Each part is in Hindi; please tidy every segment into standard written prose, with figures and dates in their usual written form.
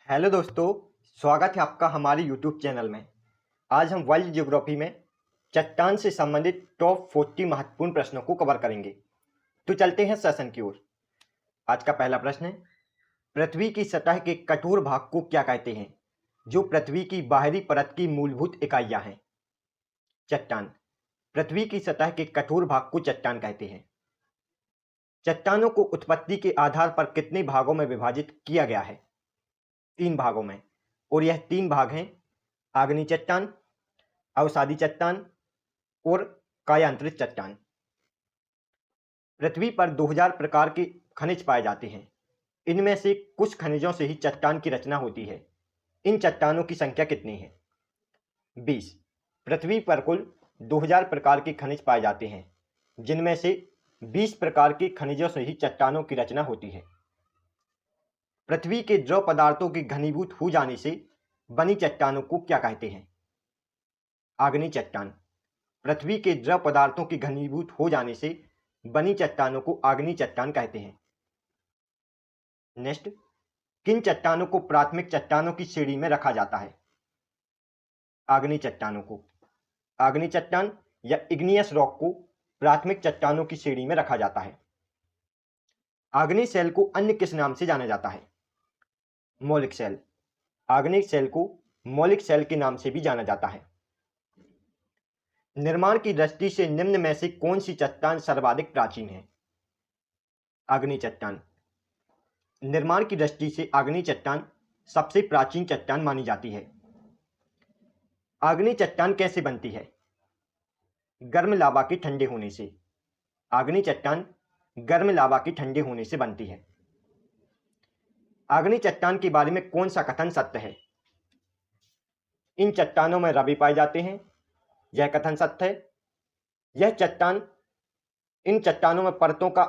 हेलो दोस्तों, स्वागत है आपका हमारे यूट्यूब चैनल में। आज हम वर्ल्ड ज्योग्राफी में चट्टान से संबंधित टॉप 40 महत्वपूर्ण प्रश्नों को कवर करेंगे। तो चलते हैं सेशन की ओर। आज का पहला प्रश्न है, पृथ्वी की सतह के कठोर भाग को क्या कहते हैं, जो पृथ्वी की बाहरी परत की मूलभूत इकाइयां हैं? चट्टान। पृथ्वी की सतह के कठोर भाग को चट्टान कहते हैं। चट्टानों को उत्पत्ति के आधार पर कितने भागों में विभाजित किया गया है? 3 भागों में, और यह 3 भाग हैं: आग्नेय चट्टान, अवसादी चट्टान और कायांतरित चट्टान। पृथ्वी पर 2000 प्रकार के खनिज पाए जाते हैं। इनमें से कुछ खनिजों से ही चट्टान की रचना होती है। इन चट्टानों की संख्या कितनी है? 20। पृथ्वी पर कुल 2000 प्रकार के खनिज पाए जाते हैं, जिनमें से 20 प्रकार के खनिजों से ही चट्टानों की रचना होती है। पृथ्वी के द्रव पदार्थों के घनीभूत हो जाने से बनी चट्टानों को क्या कहते हैं? आग्नेय चट्टान। पृथ्वी के द्रव पदार्थों के घनीभूत हो जाने से बनी चट्टानों को आग्नेय चट्टान कहते हैं। नेक्स्ट, किन चट्टानों को प्राथमिक चट्टानों की श्रेणी में रखा जाता है? आग्नेय चट्टानों को। आग्नेय चट्टान या इग्नियस रॉक को प्राथमिक चट्टानों की श्रेणी में रखा जाता है। आग्नेय सेल को अन्य किस नाम से जाना जाता है? मौलिक सेल। आग्नेय सेल को मौलिक सेल के नाम से भी जाना जाता है। निर्माण की दृष्टि से निम्न में से कौन सी चट्टान सर्वाधिक प्राचीन है? आग्नेय चट्टान। निर्माण की दृष्टि से आग्नेय चट्टान सबसे प्राचीन चट्टान मानी जाती है। आग्नेय चट्टान कैसे बनती है? गर्म लावा के ठंडे होने से। आग्नेय चट्टान गर्म लावा के ठंडे होने से बनती है। आग्नेय चट्टान के बारे में कौन सा कथन सत्य है? इन चट्टानों में रवि पाए जाते हैं। यह कथन सत्य है। यह चट्टान इन चट्टानों में परतों का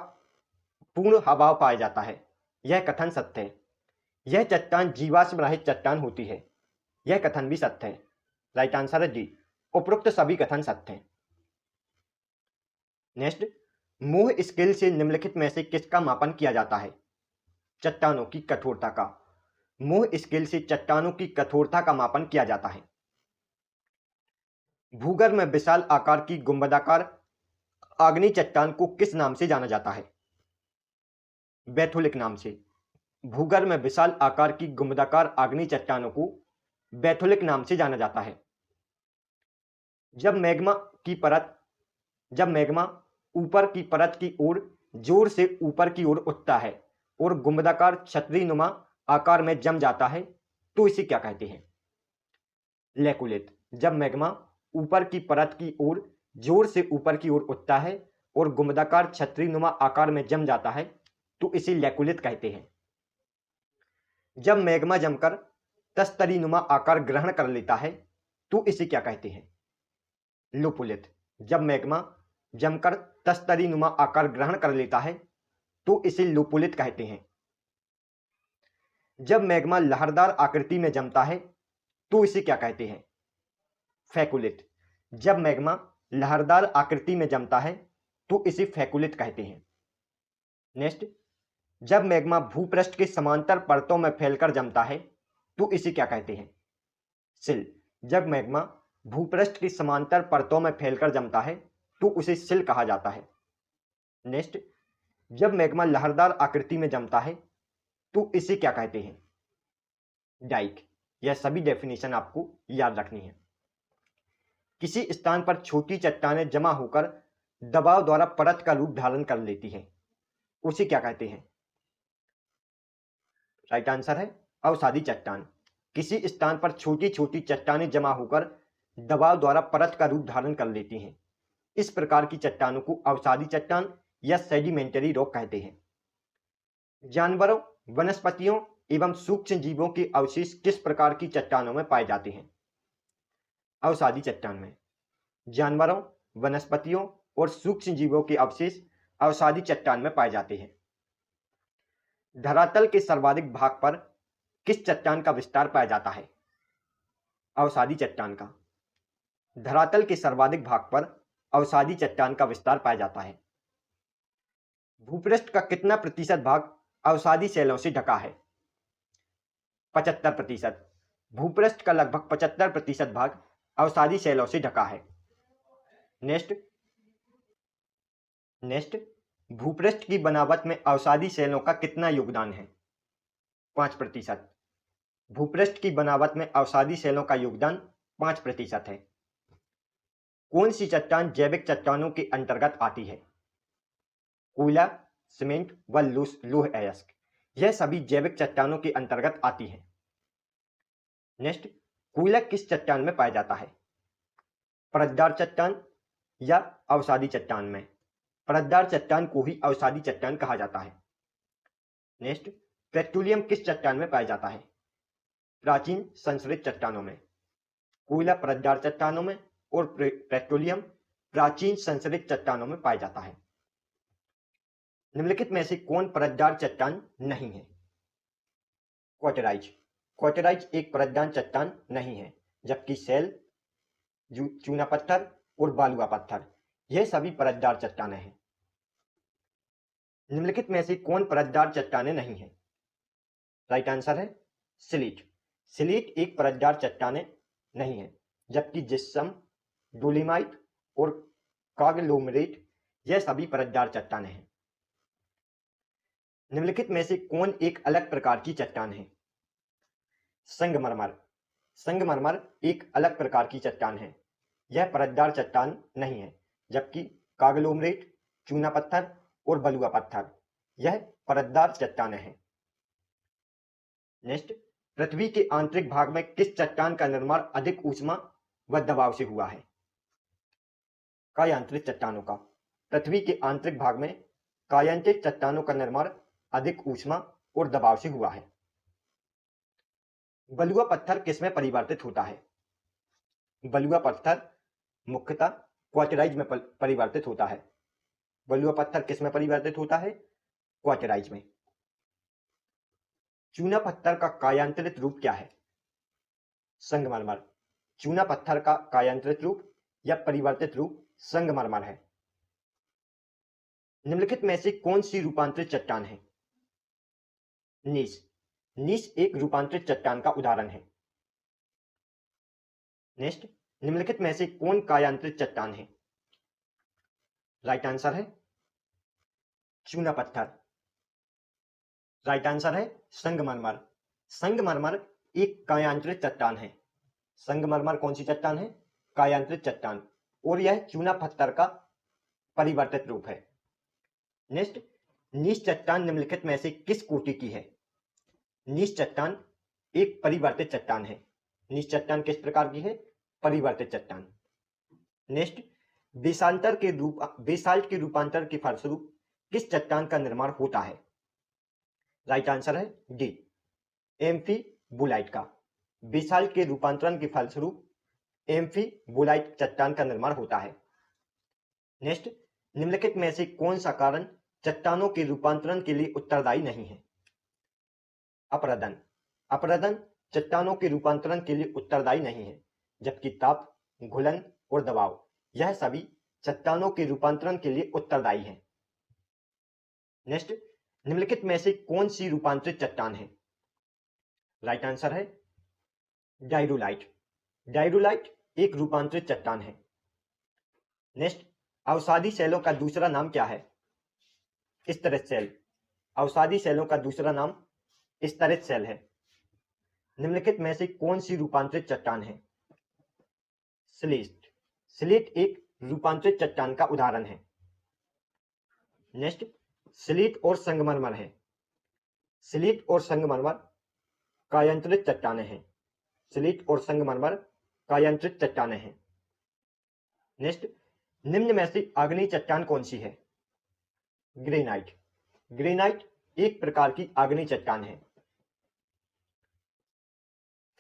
पूर्ण अभाव पाया जाता है। यह कथन सत्य है। यह चट्टान जीवाश्म रहित चट्टान होती है। यह कथन भी सत्य है। राइट आंसर है डी। उपरोक्त सभी कथन सत्य हैं। नेक्स्ट, मोह स्केल से निम्नलिखित में से किसका मापन किया जाता है? चट्टानों की कठोरता का। मोह स्केल से चट्टानों की कठोरता का मापन किया जाता है। भूगर्भ में विशाल आकार की गुंबदाकार आग्नेय चट्टान को किस नाम से जाना जाता है? बैथोलिक नाम से। भूगर्भ में विशाल आकार की गुंबदाकार आग्नेय चट्टानों को बैथोलिक नाम से जाना जाता है। जब मैग्मा ऊपर की परत की ओर जोर से ऊपर की ओर उठता है और गुंबदाकार छतरीनुमा आकार में जम जाता है, तो इसे क्या कहते हैं? लैकुलित। जब मैग्मा ऊपर की परत की ओर जोर से ऊपर की ओर उठता है और गुंबदाकार छतरीनुमा आकार में जम जाता है, तो इसे लैकुलित कहते हैं। जब मैग्मा जमकर तस्तरीनुमा आकार ग्रहण कर लेता है, तो इसे क्या कहते हैं? लोपुलित। जब मैग्मा जमकर तस्तरीनुमा आकार ग्रहण कर लेता है, तो इसे लोपुलित कहते हैं। जब मैग्मा लहरदार आकृति में जमता है, तो इसे क्या कहते हैं? फैकुलित। जब मैग्मा लहरदार आकृति में जमता है, तो इसे फैकुलित कहते हैं। नेक्स्ट, जब मैग्मा भूपृष्ठ के समांतर परतों में फैलकर जमता है, तो इसे क्या कहते हैं? सिल। जब मैग्मा भूपृष्ठ की समांतर परतों में फैलकर जमता है, तो उसे सिल कहा जाता है। नेक्स्ट, जब मैग्मा लहरदार आकृति में जमता है, तो इसे क्या कहते हैं? डाइक। यह सभी डेफिनेशन आपको याद रखनी है। किसी स्थान पर छोटी चट्टानें जमा होकर दबाव द्वारा परत का रूप धारण कर लेती है, उसे क्या कहते हैं? राइट आंसर है अवसादी चट्टान। किसी स्थान पर छोटी छोटी चट्टानें जमा होकर दबाव द्वारा परत का रूप धारण कर लेती हैं। इस प्रकार की चट्टानों को अवसादी चट्टान या सेडिमेंटरी रॉक कहते हैं। जानवरों, वनस्पतियों एवं सूक्ष्म जीवों के अवशेष किस प्रकार की चट्टानों में पाए जाते हैं? अवसादी चट्टान में। जानवरों, वनस्पतियों और सूक्ष्म जीवों के अवशेष अवसादी चट्टान में पाए जाते हैं। धरातल के सर्वाधिक भाग पर किस चट्टान का विस्तार पाया जाता है? अवसादी चट्टान का। धरातल के सर्वाधिक भाग पर अवसादी चट्टान का विस्तार पाया जाता है। भूपृष्ठ का कितना प्रतिशत भाग अवसादी शैलों से ढका है? 75%। भूपृष्ठ का लगभग 75% भाग अवसादी शैलों से ढका है। नेक्स्ट भूपृष्ठ की बनावट में अवसादी शैलों का कितना योगदान है? 5%। भूपृष्ठ की बनावट में अवसादी शैलों का योगदान 5% है। कौन सी चट्टान जैविक चट्टानों के अंतर्गत आती है? कोयला, सीमेंट व लौह अयस्क, यह सभी जैविक चट्टानों के अंतर्गत आती है। नेक्स्ट, कोयला किस चट्टान में पाया जाता है? परतदार चट्टान या अवसादी चट्टान में? परतदार चट्टान को ही अवसादी चट्टान कहा जाता है। नेक्स्ट, पेट्रोलियम किस चट्टान में पाया जाता है? प्राचीन संशोधित चट्टानों में। कोयला परतदार चट्टानों में और पेट्रोलियम प्राचीन संशोधित चट्टानों में पाया जाता है। निम्नलिखित में से कौन परतदार चट्टान नहीं है? क्वार्टराइज। क्वार्टराइज एक परतदार चट्टान नहीं है, जबकि शैल, चूना पत्थर और बालुआ पत्थर, यह सभी परतदार चट्टानें हैं। निम्नलिखित में से कौन परतदार चट्टानें नहीं है? राइट आंसर है सिलीट। सिलीट एक परतदार चट्टानें नहीं है, जबकि जिप्सम, डोलिमाइट और कागलोमरेट, यह सभी परतदार चट्टानें हैं। निम्नलिखित में से कौन एक अलग प्रकार की चट्टान है? संगमरमर। संगमरमर एक अलग प्रकार की चट्टान है, यह परतदार चट्टान नहीं है, जबकि कागलोमरेट, चूना पत्थर और बलुआ पत्थर, यह परतदार चट्टानें हैं। नेक्स्ट, पृथ्वी के आंतरिक भाग में किस चट्टान का निर्माण अधिक ऊष्मा व दबाव से हुआ है? कायांतरित चट्टानों का। पृथ्वी के आंतरिक भाग में कायांतरित चट्टानों का निर्माण अधिक ऊष्मा और दबाव से हुआ है। बलुआ पत्थर किसमें परिवर्तित होता है? बलुआ पत्थर मुख्यतः क्वार्टराइज में परिवर्तित होता है। बलुआ पत्थर किसमें परिवर्तित होता है? क्वार्टराइज में। चूना पत्थर का कायांतरित रूप क्या है? संगमरमर। चूना पत्थर का कायांतरित रूप या परिवर्तित रूप संगमरमर है। निम्नलिखित में से कौन सी रूपांतरित चट्टान है? नीस। नीस एक रूपांतरित चट्टान का उदाहरण है। नेक्स्ट, निम्नलिखित में से कौन कायांतरित चट्टान है? राइट आंसर है चूना पत्थर। राइट आंसर है संगमरमर। संगमरमर एक कायांतरित चट्टान है। संगमरमर कौन सी चट्टान है? कायांतरित चट्टान, और यह चूना पत्थर का परिवर्तित रूप है। नेक्स्ट, नीस चट्टान निम्नलिखित में से किस कोटि की है? नीस चट्टान एक परिवर्तित चट्टान है। नीस चट्टान किस प्रकार की है? परिवर्तित चट्टान। नेक्स्ट, बेसाल्ट के रूपांतर के फलस्वरूप किस चट्टान का निर्माण होता है? राइट आंसर है डी, एम्फीबोलाइट का। बेसाल्ट के रूपांतरण के फलस्वरूप एम्फीबोलाइट चट्टान का निर्माण होता है। नेक्स्ट, निम्नलिखित में से कौन सा कारण चट्टानों के रूपांतरण के लिए उत्तरदायी नहीं है? अपरदन। अपरदन चट्टानों के रूपांतरण के लिए उत्तरदायी नहीं है, जबकि ताप, घुलन और दबाव, यह सभी चट्टानों के रूपांतरण के लिए उत्तरदायी हैं। नेक्स्ट, निम्नलिखित में से कौन सी रूपांतरित चट्टान है? राइट आंसर है डाइडोलाइट। डाइडोलाइट एक रूपांतरित चट्टान है। नेक्स्ट, अवसादी शैलों का दूसरा नाम क्या है? स्तरित शैल। अवसादी शैलों का दूसरा नाम स्तरित शैल है। निम्नलिखित में से कौन सी रूपांतरित चट्टान है? सिलीट। सिलीट एक रूपांतरित चट्टान का उदाहरण है। नेक्स्ट, सिलीट और संगमरमर है। सिलीट और संगमरमर कायांतरित चट्टानें हैं। सिलीट और संगमरमर कायांतरित चट्टानें हैं। नेक्स्ट, निम्न में से आग्नेय चट्टान कौन सी है? ग्रेनाइट। ग्रेनाइट एक प्रकार की आग्नेय चट्टान है।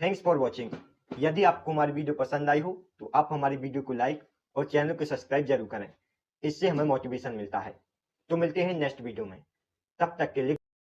Thanks for watching. यदि आपको हमारी वीडियो पसंद आई हो तो आप हमारी वीडियो को लाइक और चैनल को सब्सक्राइब जरूर करें, इससे हमें मोटिवेशन मिलता है। तो मिलते हैं नेक्स्ट वीडियो में, तब तक के लिए